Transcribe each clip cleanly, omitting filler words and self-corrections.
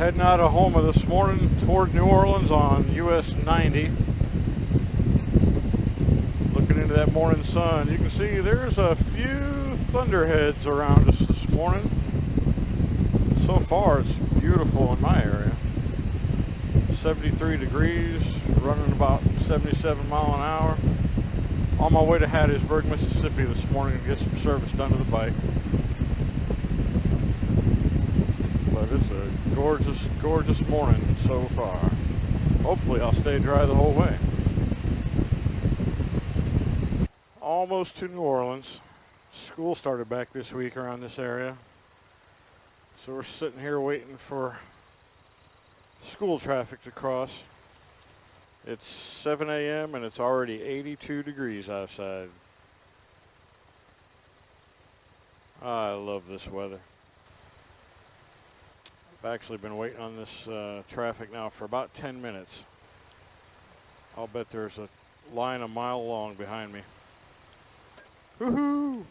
Heading out of Houma this morning toward New Orleans on US 90. Looking into that morning sun, you can see there's a few thunderheads around us this morning. So far it's beautiful in my area. 73 degrees, running about 77 miles an hour. On my way to Hattiesburg, Mississippi this morning to get some service done to the bike. But it's a gorgeous, gorgeous morning so far. Hopefully I'll stay dry the whole way. Almost to New Orleans. School started back this week around this area. So we're sitting here waiting for school traffic to cross. It's 7 a.m. and it's already 82 degrees outside. I love this weather. I've actually been waiting on this traffic now for about 10 minutes. I'll bet there's a line a mile long behind me. Woohoo!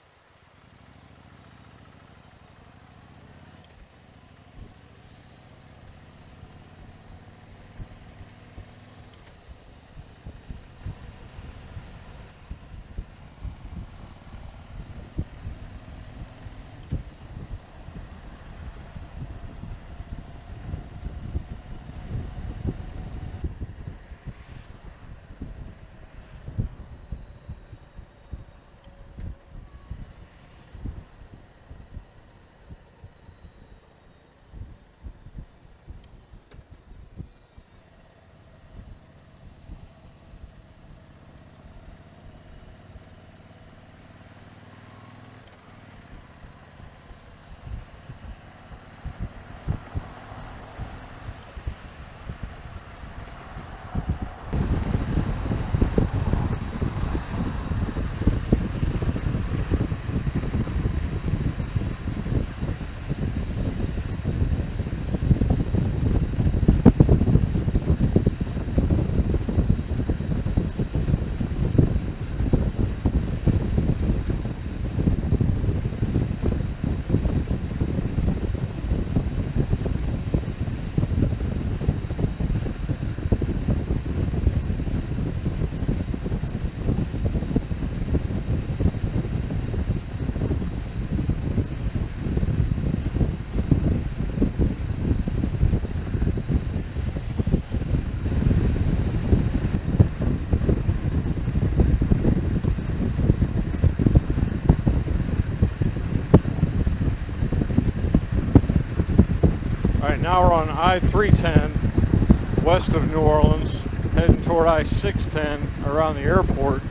Now we're on I-310 west of New Orleans, heading toward I-610 around the airport,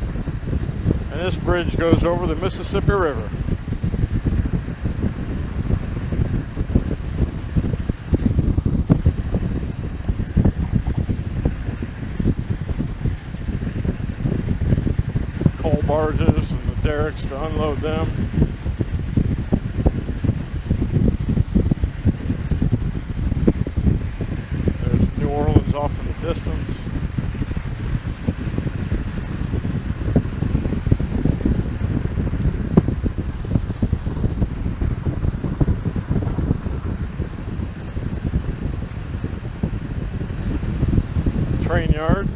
and this bridge goes over the Mississippi River. Coal barges and the derricks to unload them. Off in the distance. Train yard.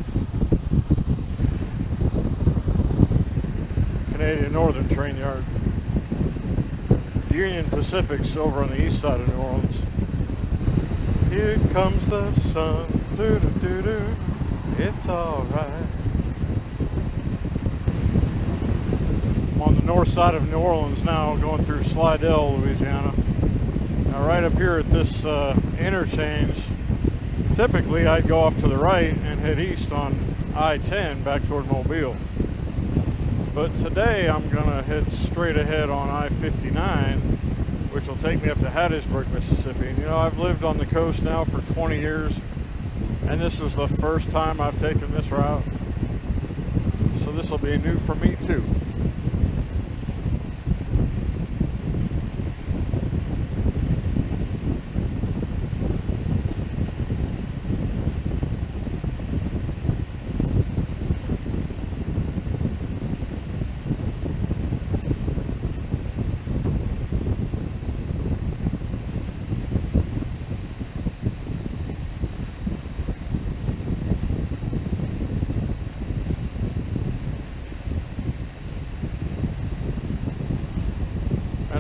Canadian Northern train yard. Union Pacific's over on the east side of New Orleans. Here comes the sun. Do do do do. It's alright. I'm on the north side of New Orleans now, going through Slidell, Louisiana. Now, right up here at this interchange, typically I'd go off to the right and head east on I-10 back toward Mobile. But today I'm gonna head straight ahead on I-59, which will take me up to Hattiesburg, Mississippi. And, you know, I've lived on the coast now for 20 years. And this is the first time I've taken this route. So this will be new for me too.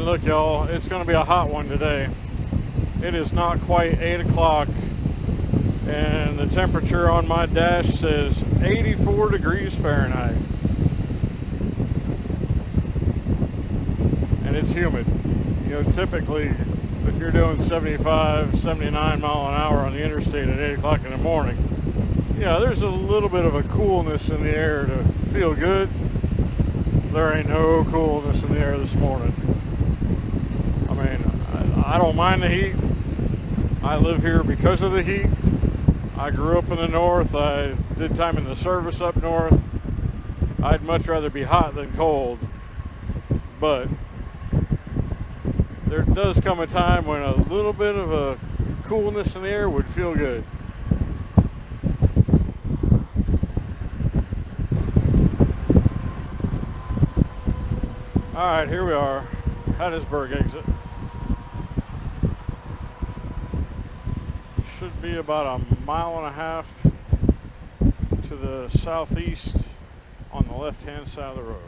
And look, y'all, it's going to be a hot one today. It is not quite 8 o'clock, and the temperature on my dash says 84 degrees Fahrenheit. And it's humid. You know, typically, if you're doing 75, 79 mile an hour on the interstate at 8 o'clock in the morning, yeah, there's a little bit of a coolness in the air to feel good. There ain't no coolness in the air this morning. I mean, I don't mind the heat. I live here because of the heat. I grew up in the north. I did time in the service up north. I'd much rather be hot than cold. But there does come a time when a little bit of a coolness in the air would feel good. All right, here we are, Hattiesburg exit. Should be about a mile and a half to the southeast on the left-hand side of the road.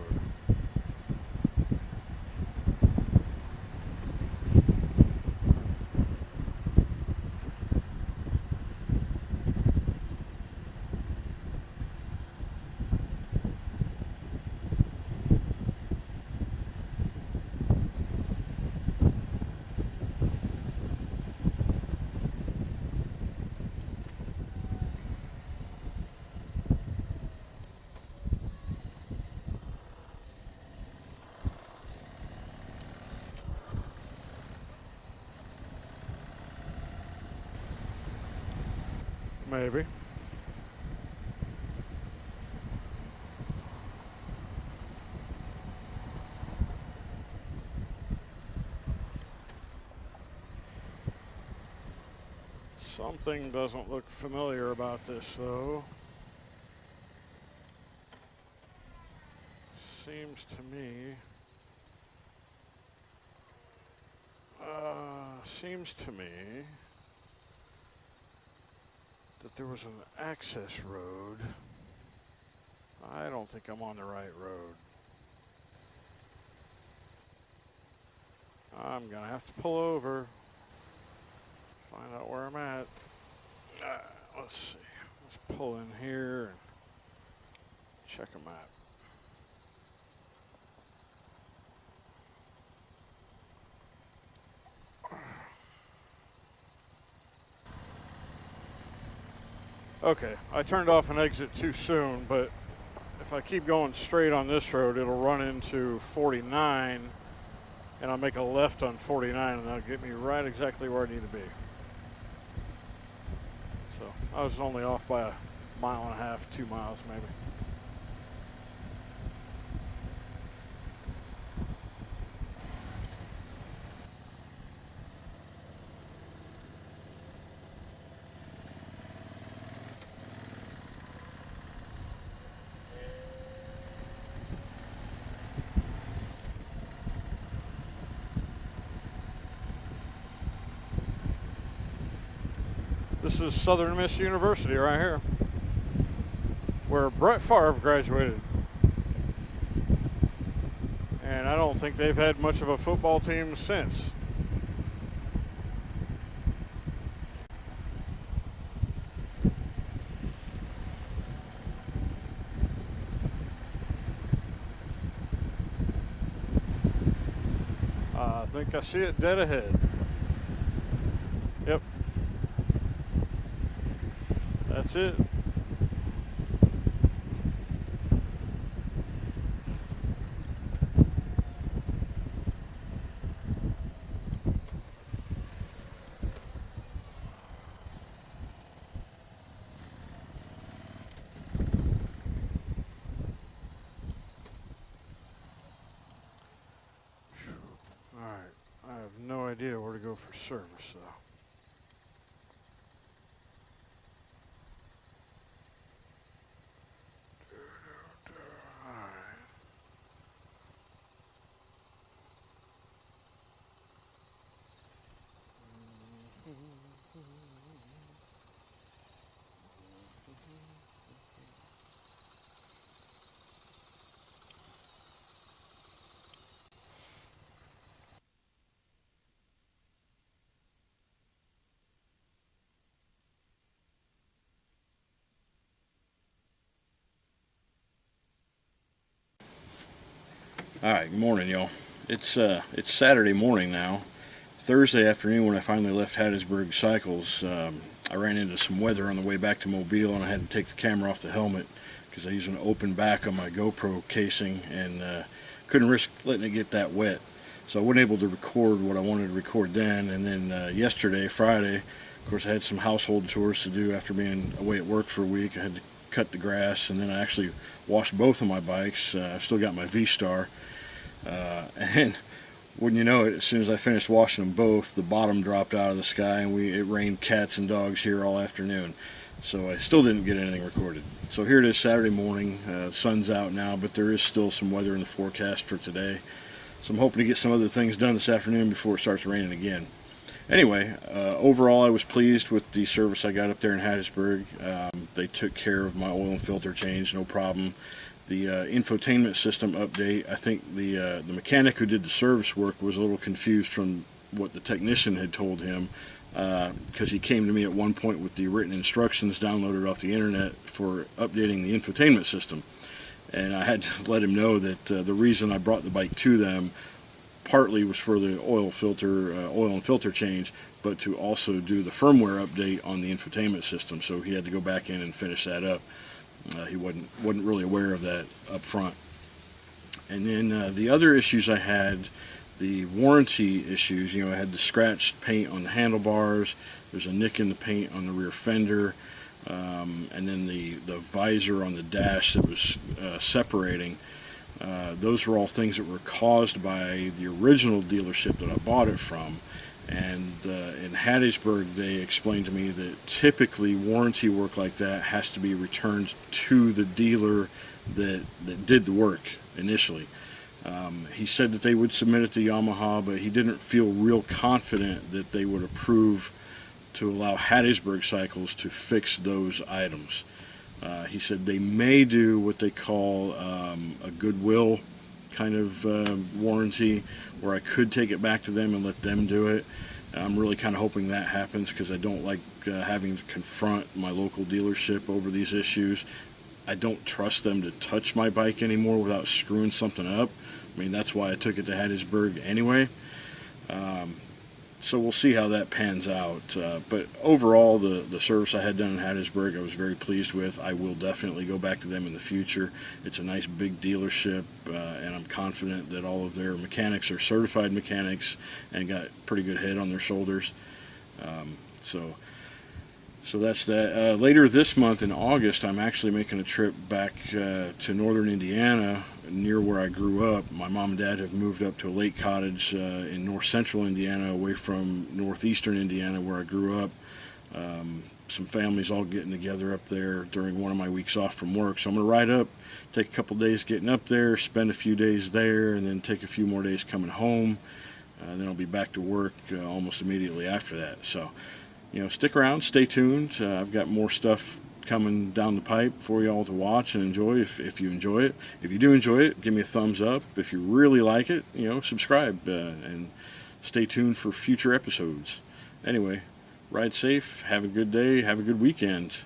Maybe. Something doesn't look familiar about this, though. Seems to me... that there was an access road. I don't think I'm on the right road. I'm gonna have to pull over, find out where I'm at. Let's see. Let's pull in here and check a map. Okay, I turned off an exit too soon, but if I keep going straight on this road, it'll run into 49, and I'll make a left on 49, and that'll get me right exactly where I need to be. So I was only off by a mile and a half, 2 miles maybe. This is Southern Miss University right here, where Brett Favre graduated. And I don't think they've had much of a football team since. I think I see it dead ahead. Yep. That's it. All right. I have no idea where to go for service, though. Alright, good morning, y'all. It's Saturday morning now. Thursday afternoon when I finally left Hattiesburg Cycles, I ran into some weather on the way back to Mobile, and I had to take the camera off the helmet because I used an open back on my GoPro casing and couldn't risk letting it get that wet. So I wasn't able to record what I wanted to record then. And then yesterday, Friday, of course I had some household chores to do after being away at work for a week. I had to cut the grass, and then I actually washed both of my bikes. I've still got my V-Star. And wouldn't you know it, as soon as I finished washing them both, the bottom dropped out of the sky, and it rained cats and dogs here all afternoon. So I still didn't get anything recorded. So here it is Saturday morning. The sun's out now, but there is still some weather in the forecast for today. So I'm hoping to get some other things done this afternoon before it starts raining again. Anyway, overall I was pleased with the service I got up there in Hattiesburg. They took care of my oil and filter change, no problem. The infotainment system update, I think the mechanic who did the service work was a little confused from what the technician had told him, because he came to me at one point with the written instructions downloaded off the internet for updating the infotainment system. And I had to let him know that the reason I brought the bike to them partly was for the oil and filter change, but to also do the firmware update on the infotainment system. So he had to go back in and finish that up. He wasn't really aware of that up front. And then the other issues I had, the warranty issues. You know, I had the scratched paint on the handlebars. There's a nick in the paint on the rear fender. And then the visor on the dash that was separating. Those were all things that were caused by the original dealership that I bought it from. And in Hattiesburg, they explained to me that typically warranty work like that has to be returned to the dealer that did the work initially. He said that they would submit it to Yamaha, but he didn't feel real confident that they would approve to allow Hattiesburg Cycles to fix those items. He said they may do what they call a goodwill kind of warranty, where I could take it back to them and let them do it. I'm really kind of hoping that happens, because I don't like having to confront my local dealership over these issues. I don't trust them to touch my bike anymore without screwing something up. I mean, that's why I took it to Hattiesburg anyway. So we'll see how that pans out. But overall, the service I had done in Hattiesburg, I was very pleased with. I will definitely go back to them in the future. It's a nice big dealership, and I'm confident that all of their mechanics are certified mechanics and got pretty good head on their shoulders. So that's that. Later this month in August, I'm actually making a trip back to northern Indiana, near where I grew up. My mom and dad have moved up to a lake cottage in north central Indiana, away from northeastern Indiana where I grew up. Some families all getting together up there during one of my weeks off from work. So I'm going to ride up, take a couple days getting up there, spend a few days there, and then take a few more days coming home. Then I'll be back to work almost immediately after that. So, you know, stick around, stay tuned. I've got more stuff coming down the pipe for y'all to watch and enjoy if you enjoy it. If you do enjoy it, give me a thumbs up. If you really like it, you know, subscribe and stay tuned for future episodes. Anyway, ride safe, have a good day, have a good weekend.